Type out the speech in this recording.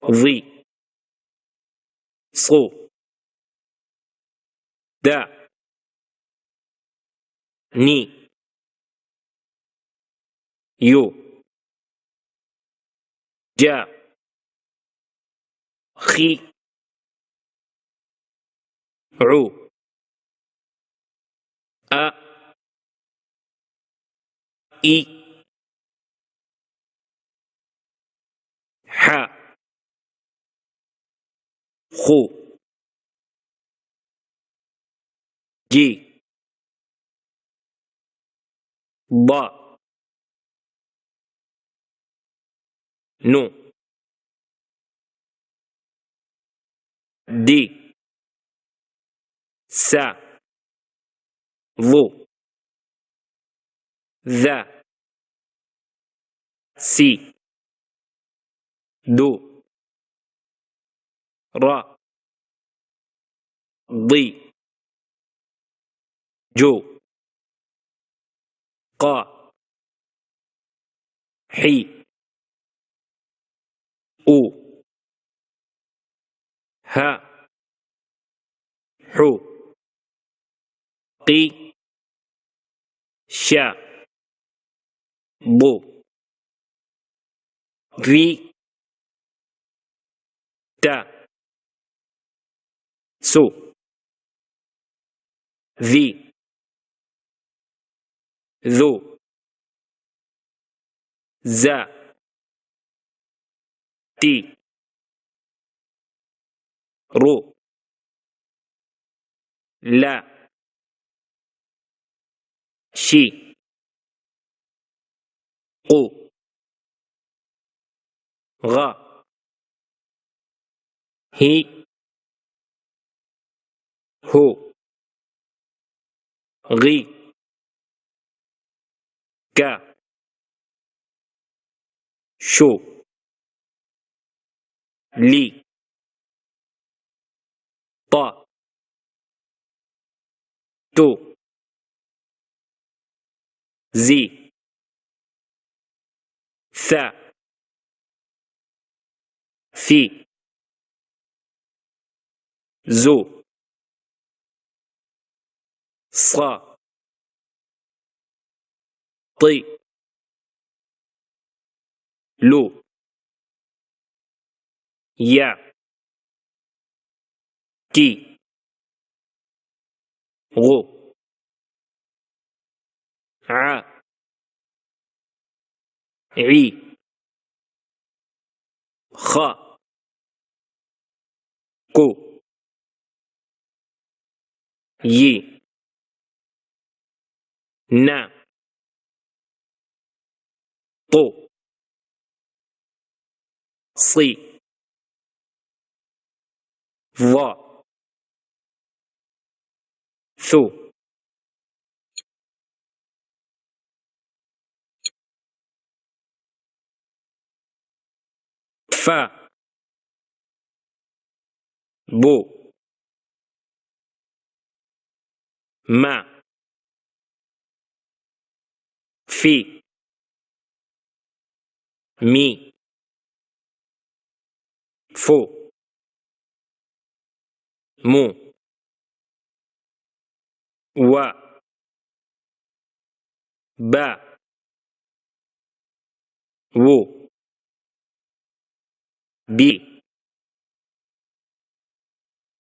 ظي صو دا ني يو جا خي عو أ إي ح خو جي ضا نو دي سا ظو ذا سي دو را ضي جو قا حي أو ها حو قي شا بو ذي تا سو ذي ذو زا تي رو لا شي قو غا هي هو غي كا شو لي طا تو زي ثا في زو صا طي لو يا كي غو ع عي خا كو يي نا طو صي ظا ثو فا بو ما في مي فو مو و با وو بي